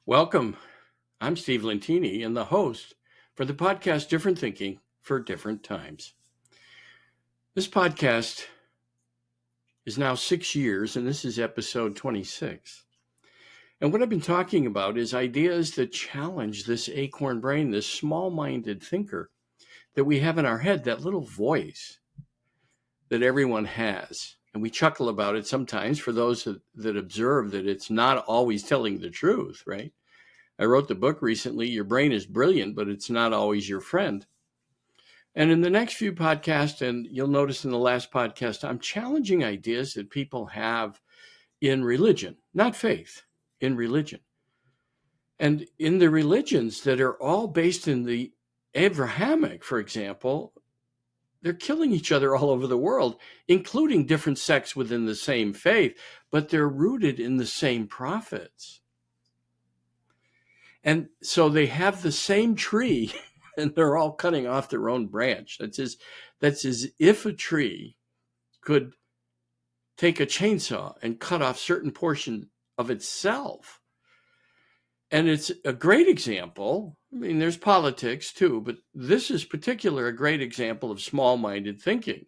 Welcome. I'm Steve Lentini and the host for the podcast Different Thinking for Different Times. This podcast is now 6 years, and this is episode 26. And what I've been talking about is ideas that challenge this acorn brain, this small-minded thinker that we have in our head, that little voice that everyone has. And we chuckle about it sometimes for those that observe that it's not always telling the truth, right? I wrote the book recently, Your Brain is Brilliant, but It's Not Always Your Friend. And in the next few podcasts, and you'll notice in the last podcast, I'm challenging ideas that people have in religion, not faith, in religion. And in the religions that are all based in the Abrahamic, for example, they're killing each other all over the world, including different sects within the same faith, but they're rooted in the same prophets. And so they have the same tree and they're all cutting off their own branch. That's as if a tree could take a chainsaw and cut off certain portion of itself. And it's a great example. I mean, there's politics too, but this is particular a great example of small-minded thinking.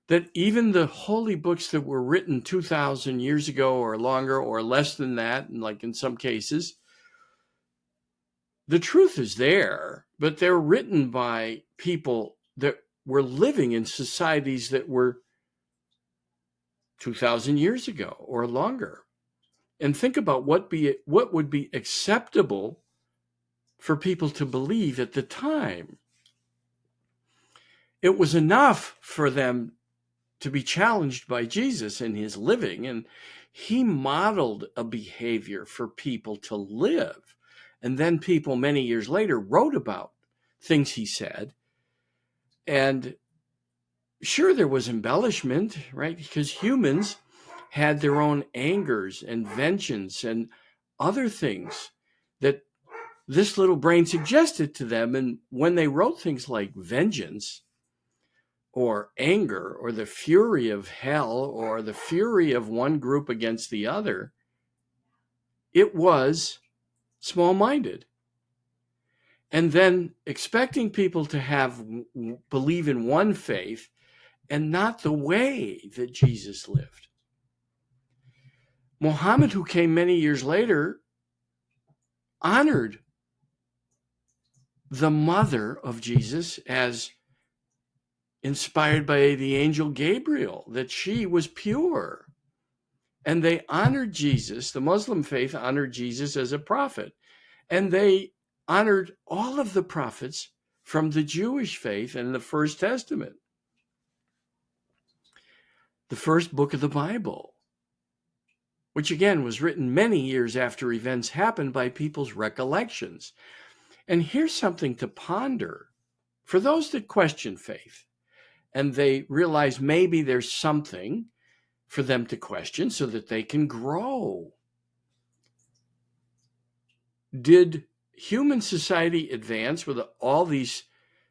That even the holy books that were written 2,000 years ago or longer or less than that, and like in some cases, the truth is there, but they're written by people that were living in societies that were 2,000 years ago or longer. And think about what would be acceptable for people to believe at the time. It was enough for them to be challenged by Jesus in his living, and he modeled a behavior for people to live. And then people many years later wrote about things he said. And sure, there was embellishment, right? Because humans had their own angers and vengeance and other things that this little brain suggested to them. And when they wrote things like vengeance, or anger, or the fury of hell, or the fury of one group against the other, it was small-minded. And then expecting people to believe in one faith and not the way that Jesus lived. Muhammad, who came many years later, honored the mother of Jesus as inspired by the angel Gabriel, that she was pure. And they honored Jesus, the Muslim faith honored Jesus as a prophet. And they honored all of the prophets from the Jewish faith and the First Testament, the first book of the Bible, which again was written many years after events happened by people's recollections. And here's something to ponder for those that question faith. And they realize maybe there's something for them to question so that they can grow. Did human society advance with all these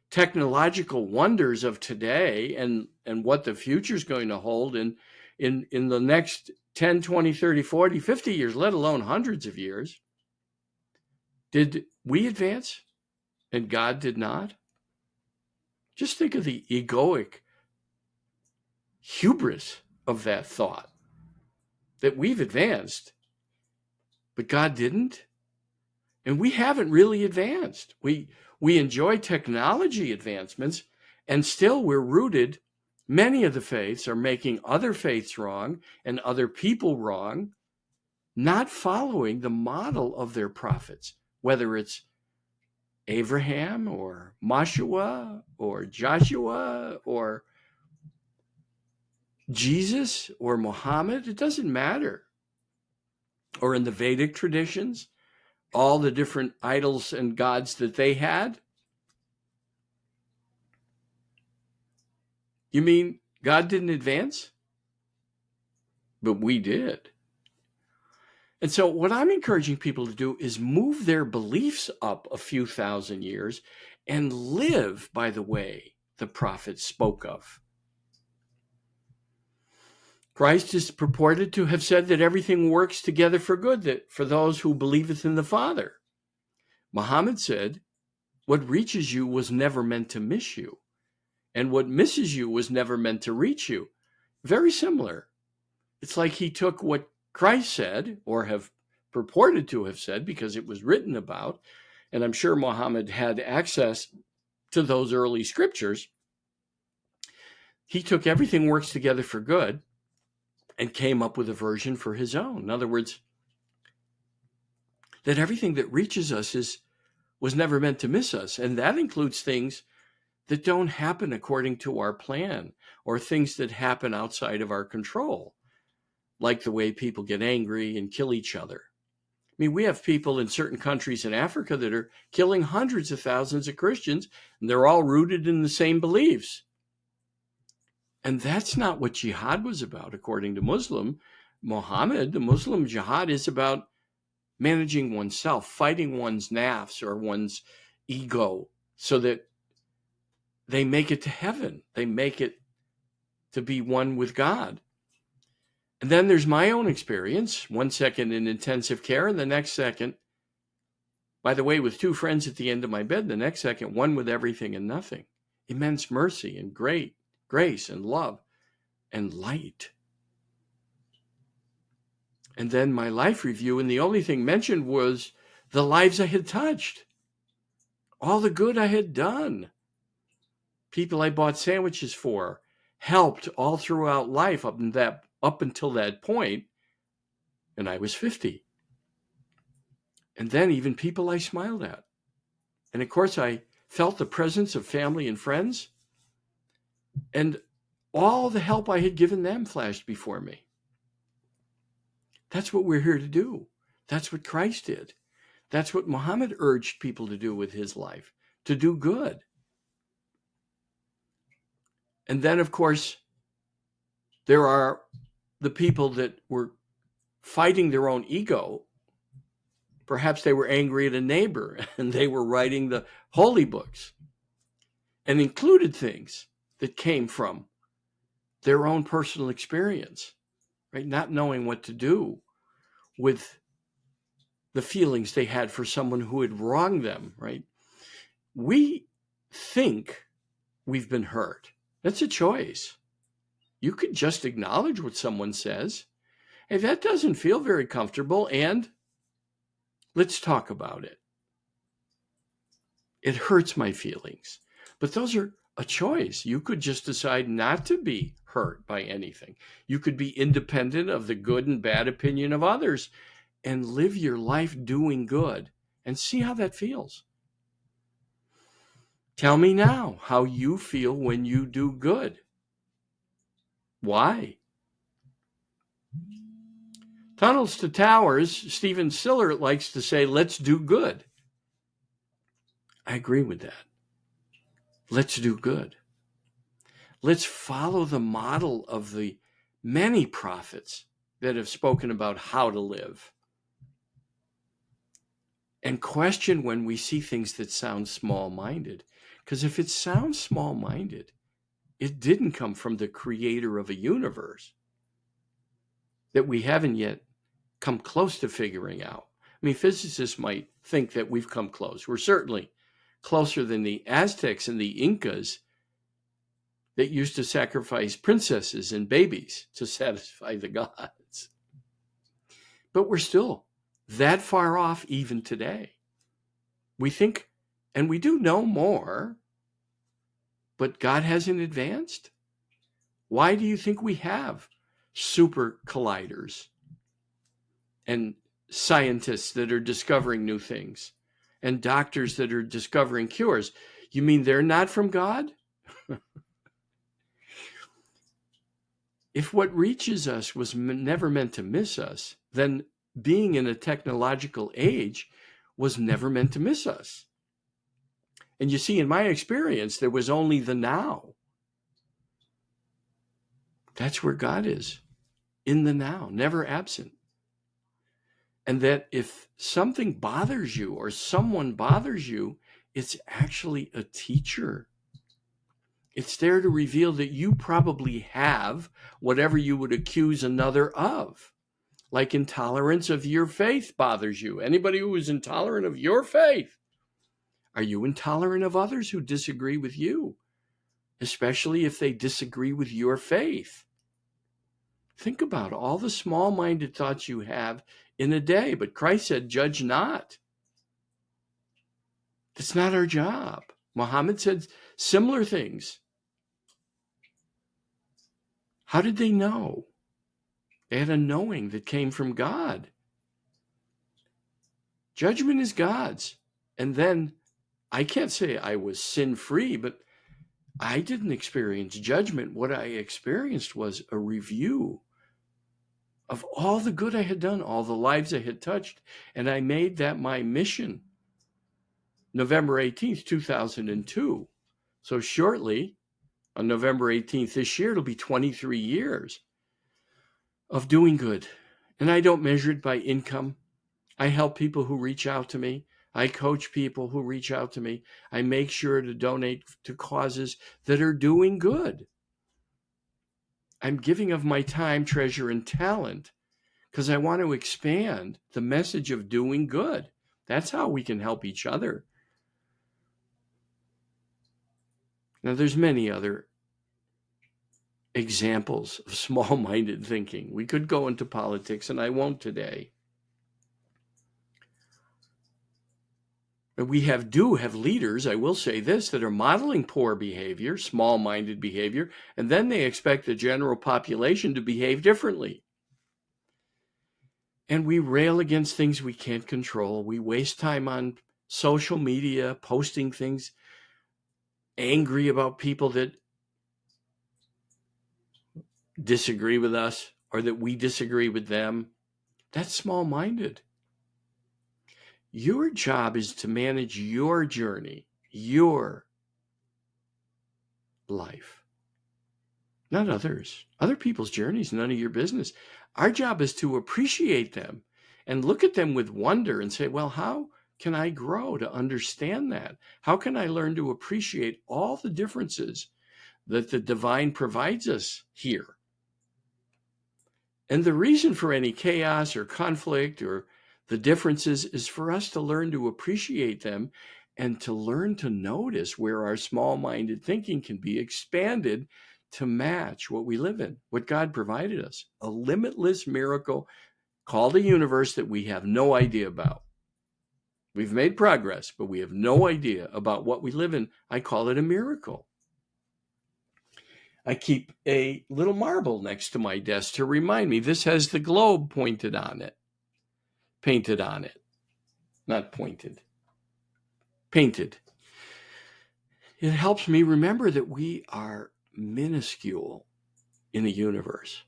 technological wonders of today and what the future is going to hold in the next 10, 20, 30, 40, 50 years, let alone hundreds of years? Did we advance and God did not? Just think of the egoic hubris of that thought, that we've advanced, but God didn't. And we haven't really advanced. We enjoy technology advancements, and still we're rooted. Many of the faiths are making other faiths wrong and other people wrong, not following the model of their prophets, whether it's Abraham or Moshe or Joshua or Jesus or Muhammad. It doesn't matter. Or in the Vedic traditions, all the different idols and gods that they had. You mean God didn't advance? But we did. And so what I'm encouraging people to do is move their beliefs up a few thousand years and live by the way the prophets spoke of. Christ is purported to have said that everything works together for good, that for those who believeth in the Father. Muhammad said, what reaches you was never meant to miss you, and what misses you was never meant to reach you. Very similar. It's like he took what Christ said, or have purported to have said, because it was written about, and I'm sure Muhammad had access to those early scriptures. He took everything works together for good and came up with a version for his own. In other words, that everything that reaches us was never meant to miss us. And that includes things that don't happen according to our plan, or things that happen outside of our control, like the way people get angry and kill each other. I mean, we have people in certain countries in Africa that are killing hundreds of thousands of Christians, and they're all rooted in the same beliefs. And that's not what jihad was about, according to Muhammad. The Muslim jihad is about managing oneself, fighting one's nafs or one's ego, so that they make it to heaven. They make it to be one with God. And then there's my own experience, 1 second in intensive care, and the next second, by the way, with 2 friends at the end of my bed, the next second, one with everything and nothing. Immense mercy and great grace and love and light. And then my life review, and the only thing mentioned was the lives I had touched, all the good I had done, people I bought sandwiches for, helped all throughout life up until that point, and I was 50. And then even people I smiled at. And of course, I felt the presence of family and friends, and all the help I had given them flashed before me. That's what we're here to do. That's what Christ did. That's what Muhammad urged people to do with his life, to do good. And then, of course, there are the people that were fighting their own ego. Perhaps they were angry at a neighbor and they were writing the holy books and included things that came from their own personal experience, right? Not knowing what to do with the feelings they had for someone who had wronged them, right? We think we've been hurt. That's a choice. You could just acknowledge what someone says. Hey, that doesn't feel very comfortable, and let's talk about it. It hurts my feelings. But those are a choice. You could just decide not to be hurt by anything. You could be independent of the good and bad opinion of others and live your life doing good and see how that feels. Tell me now how you feel when you do good. Why? Tunnels to Towers, Stephen Siller likes to say, let's do good. I agree with that. Let's do good. Let's follow the model of the many prophets that have spoken about how to live. And question when we see things that sound small-minded. Because if it sounds small-minded, it didn't come from the creator of a universe that we haven't yet come close to figuring out. I mean, physicists might think that we've come close. We're certainly closer than the Aztecs and the Incas that used to sacrifice princesses and babies to satisfy the gods. But we're still that far off even today. We think, and we do know more, but God hasn't advanced. Why do you think we have super colliders and scientists that are discovering new things and doctors that are discovering cures? You mean they're not from God? If what reaches us was never meant to miss us, then being in a technological age was never meant to miss us. And you see, in my experience, there was only the now. That's where God is, in the now, never absent. And that if something bothers you or someone bothers you, it's actually a teacher. It's there to reveal that you probably have whatever you would accuse another of. Like intolerance of your faith bothers you. Anybody who is intolerant of your faith, are you intolerant of others who disagree with you, especially if they disagree with your faith? Think about all the small-minded thoughts you have in a day, but Christ said, judge not. That's not our job. Muhammad said similar things. How did they know? They had a knowing that came from God. Judgment is God's. And then I can't say I was sin-free, but I didn't experience judgment. What I experienced was a review of all the good I had done, all the lives I had touched, and I made that my mission. November 18th, 2002. So shortly, on November 18th this year, it'll be 23 years of doing good. And I don't measure it by income. I help people who reach out to me. I coach people who reach out to me. I make sure to donate to causes that are doing good. I'm giving of my time, treasure, and talent because I want to expand the message of doing good. That's how we can help each other. Now, there's many other examples of small-minded thinking. We could go into politics, and I won't today. But we do have leaders, I will say this, that are modeling poor behavior, small-minded behavior, and then they expect the general population to behave differently. And we rail against things we can't control. We waste time on social media, posting things, angry about people that disagree with us or that we disagree with them. That's small-minded. Your job is to manage your journey, your life, not others. Other people's journeys, none of your business. Our job is to appreciate them and look at them with wonder and say, well, how can I grow to understand that? How can I learn to appreciate all the differences that the divine provides us here? And the reason for any chaos or conflict or the differences is for us to learn to appreciate them and to learn to notice where our small-minded thinking can be expanded to match what we live in, what God provided us, a limitless miracle called a universe that we have no idea about. We've made progress, but we have no idea about what we live in. I call it a miracle. I keep a little marble next to my desk to remind me. This has the globe painted on it. Not pointed. Painted. It helps me remember that we are minuscule in the universe.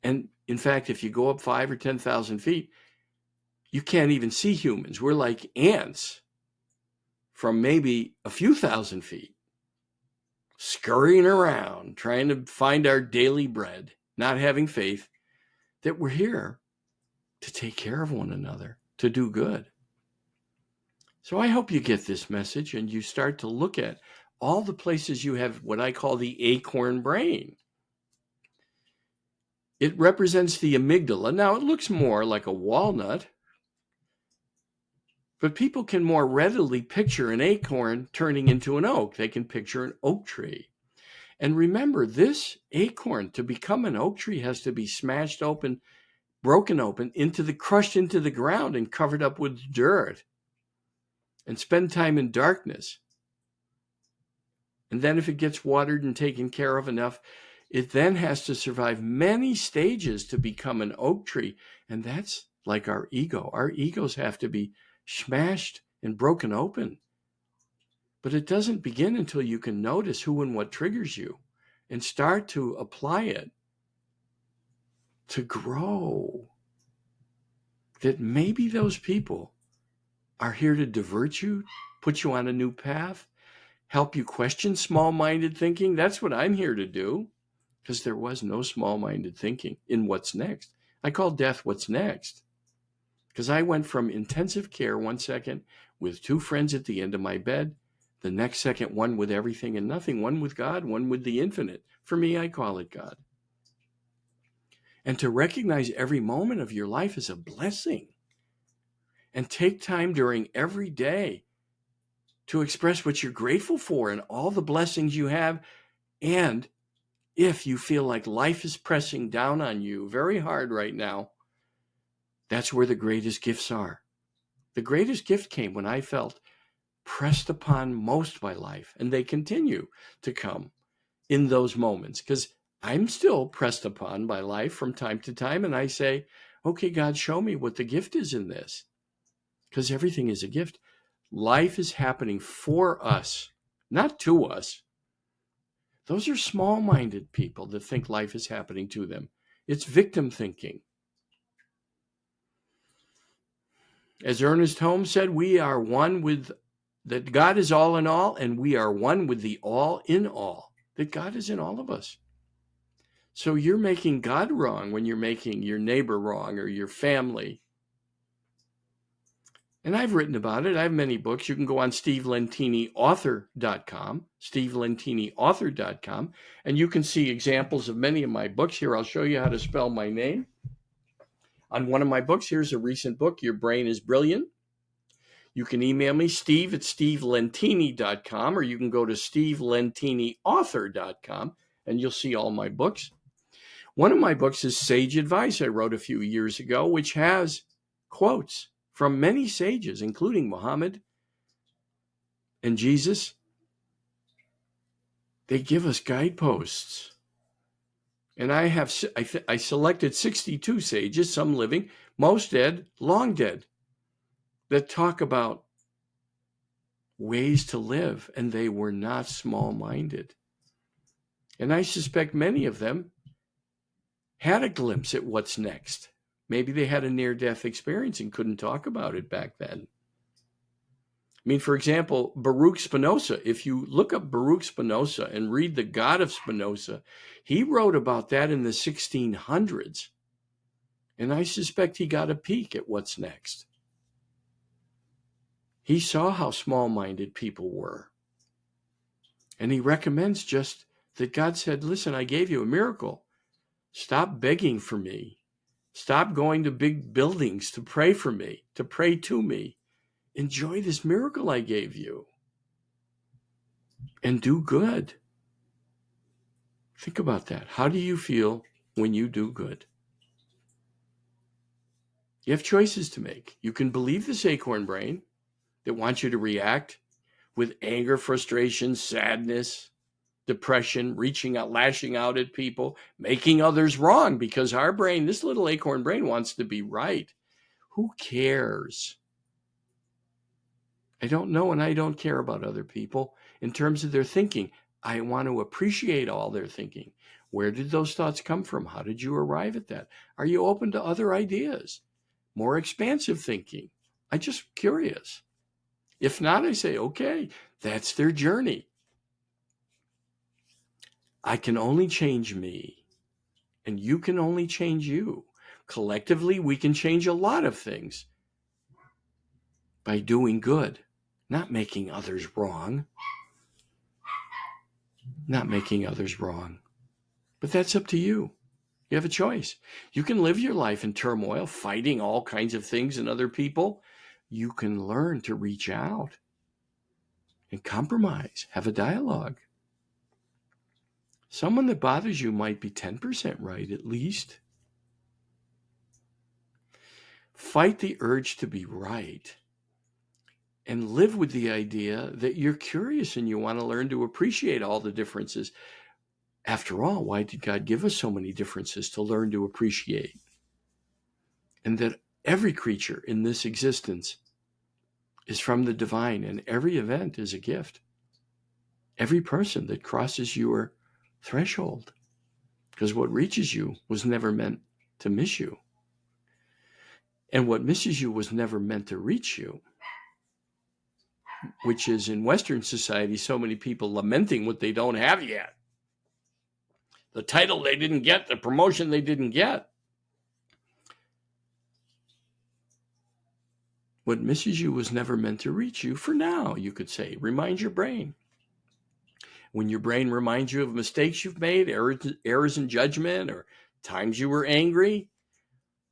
And in fact, if you go up 5,000 or 10,000 feet, you can't even see humans. We're like ants from maybe a few thousand feet, scurrying around, trying to find our daily bread, not having faith that we're here to take care of one another, to do good. So I hope you get this message and you start to look at all the places you have what I call the acorn brain. It represents the amygdala. Now, it looks more like a walnut, but people can more readily picture an acorn turning into an oak. They can picture an oak tree. And remember, this acorn, to become an oak tree, has to be smashed open, broken open, crushed into the ground and covered up with dirt and spend time in darkness. And then if it gets watered and taken care of enough, it then has to survive many stages to become an oak tree. And that's like our ego. Our egos have to be smashed and broken open. But it doesn't begin until you can notice who and what triggers you and start to apply it to grow. That maybe those people are here to divert you, put you on a new path, help you question small-minded thinking. That's what I'm here to do, because there was no small-minded thinking in what's next. I call death what's next, because I went from intensive care 1 second with 2 friends at the end of my bed. The next second, one with everything and nothing, one with God, one with the infinite. For me, I call it God. And to recognize every moment of your life as a blessing. And take time during every day to express what you're grateful for and all the blessings you have. And if you feel like life is pressing down on you very hard right now, that's where the greatest gifts are. The greatest gift came when I felt pressed upon most by life, and they continue to come in those moments, because I'm still pressed upon by life from time to time, and I say, okay, God, show me what the gift is in this, because everything is a gift. Life is happening for us, not to us. Those are small-minded people that think life is happening to them. It's victim thinking. As Ernest Holmes said, we are one with, that God is all in all, and we are one with the all in all, that God is in all of us. So you're making God wrong when you're making your neighbor wrong or your family. And I've written about it. I have many books. You can go on stevelentineyauthor.com, stevelentineyauthor.com, and you can see examples of many of my books. Here, I'll show you how to spell my name. On one of my books, here's a recent book, Your Brain is Brilliant. You can email me, steve@stevelentini.com, or you can go to stevelentineyauthor.com, and you'll see all my books. One of my books is Sage Advice I wrote a few years ago, which has quotes from many sages, including Muhammad and Jesus. They give us guideposts. And I selected 62 sages, some living, most dead, long dead, that talk about ways to live, and they were not small-minded. And I suspect many of them had a glimpse at what's next. Maybe they had a near-death experience and couldn't talk about it back then. I mean, for example, Baruch Spinoza, if you look up Baruch Spinoza and read The God of Spinoza, he wrote about that in the 1600s. And I suspect he got a peek at what's next. He saw how small-minded people were. And he recommends just that God said, listen, I gave you a miracle. Stop begging for me. Stop going to big buildings to pray for me, to pray to me. Enjoy this miracle I gave you. And do good. Think about that. How do you feel when you do good? You have choices to make. You can believe this acorn brain that wants you to react with anger, frustration, sadness, depression, reaching out, lashing out at people, making others wrong, because our brain, this little acorn brain, wants to be right. Who cares? I don't know, and I don't care about other people in terms of their thinking. I want to appreciate all their thinking. Where did those thoughts come from? How did you arrive at that? Are you open to other ideas? More expansive thinking? I'm just curious. If not, I say, okay, that's their journey. I can only change me, and you can only change you. Collectively, we can change a lot of things by doing good, not making others wrong. Not making others wrong. But that's up to you. You have a choice. You can live your life in turmoil, fighting all kinds of things and other people. You can learn to reach out and compromise, have a dialogue. Someone that bothers you might be 10% right, at least. Fight the urge to be right and live with the idea that you're curious and you want to learn to appreciate all the differences. After all, why did God give us so many differences? To learn to appreciate. And that every creature in this existence is from the divine, and every event is a gift. Every person that crosses your threshold, because what reaches you was never meant to miss you. And what misses you was never meant to reach you, which is in Western society, so many people lamenting what they don't have yet. The title they didn't get, the promotion they didn't get. What misses you was never meant to reach you. For now, you could say, remind your brain. When your brain reminds you of mistakes you've made, errors in judgment, or times you were angry,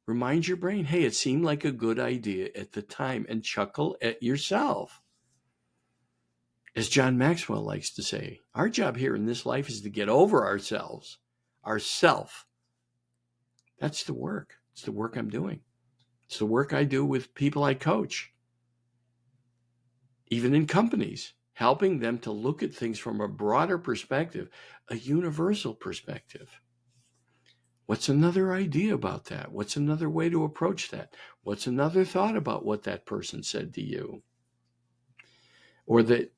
remind your brain, hey, it seemed like a good idea at the time, and chuckle at yourself. As John Maxwell likes to say, our job here in this life is to get over ourselves, ourself. That's the work. It's the work I'm doing. It's the work I do with people I coach, even in companies, helping them to look at things from a broader perspective, a universal perspective. What's another idea about that? What's another way to approach that? What's another thought about what that person said to you? Or that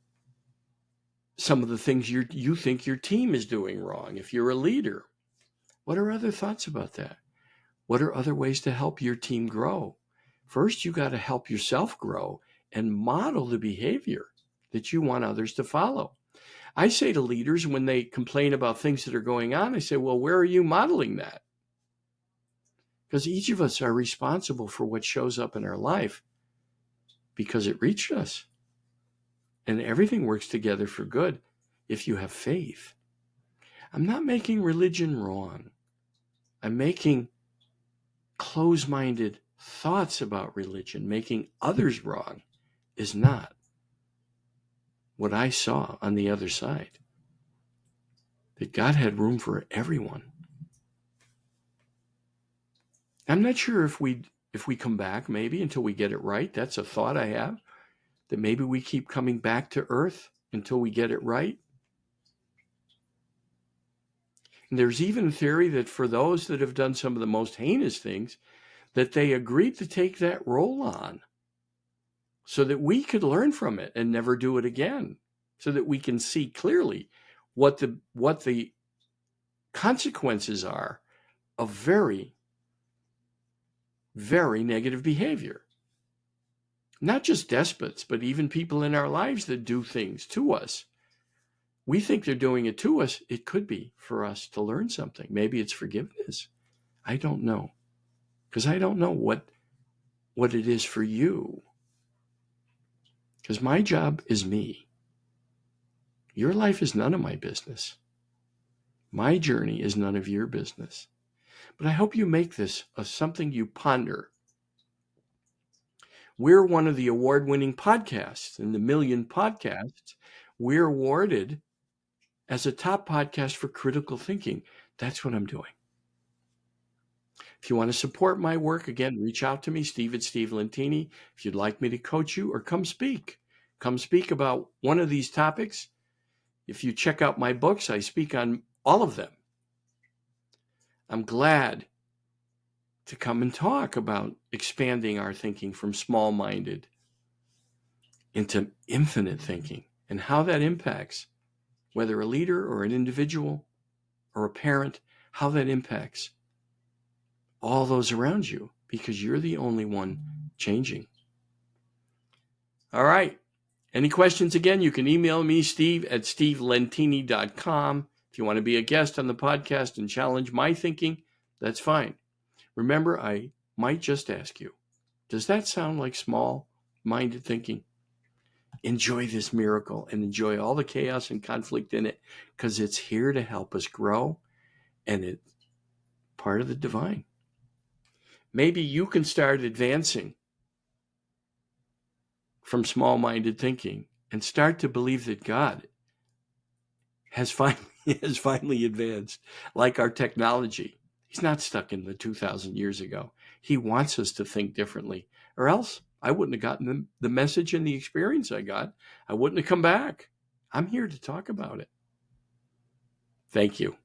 some of the things you think your team is doing wrong. If you're a leader, what are other thoughts about that? What are other ways to help your team grow? First, you got to help yourself grow and model the behavior that you want others to follow. I say to leaders when they complain about things that are going on, I say, well, where are you modeling that? Because each of us are responsible for what shows up in our life because it reached us. And everything works together for good if you have faith. I'm not making religion wrong. I'm making close-minded thoughts about religion, making others wrong, is not what I saw on the other side. That God had room for everyone. I'm not sure if we come back maybe until we get it right. That's a thought I have, that maybe we keep coming back to earth until we get it right. And there's even a theory that for those that have done some of the most heinous things, that they agreed to take that role on so that we could learn from it and never do it again, so that we can see clearly what the consequences are of very, very negative behavior. Not just despots, but even people in our lives that do things to us. We think they're doing it to us. It could be for us to learn something. Maybe it's forgiveness. I don't know. Because I don't know what it is for you. Because my job is me. Your life is none of my business. My journey is none of your business. But I hope you make this something you ponder. We're one of the award-winning podcasts. In the million podcasts, we're awarded as a top podcast for critical thinking. That's what I'm doing. If you want to support my work, again, reach out to me, Steve Lentini. If you'd like me to coach you or come speak about one of these topics. If you check out my books, I speak on all of them. I'm glad to come and talk about expanding our thinking from small-minded into infinite thinking and how that impacts, whether a leader or an individual or a parent, how that impacts all those around you, because you're the only one changing. All right. Any questions? Again, you can email me, steve@stevelentini.com. If you want to be a guest on the podcast and challenge my thinking, that's fine. Remember, I might just ask you, does that sound like small-minded thinking? Enjoy this miracle and enjoy all the chaos and conflict in it, because it's here to help us grow, and it's part of the divine. Maybe you can start advancing from small-minded thinking and start to believe that God has finally advanced, like our technology. He's not stuck in the 2,000 years ago. He wants us to think differently, or else I wouldn't have gotten the message and the experience I got. I wouldn't have come back. I'm here to talk about it. Thank you.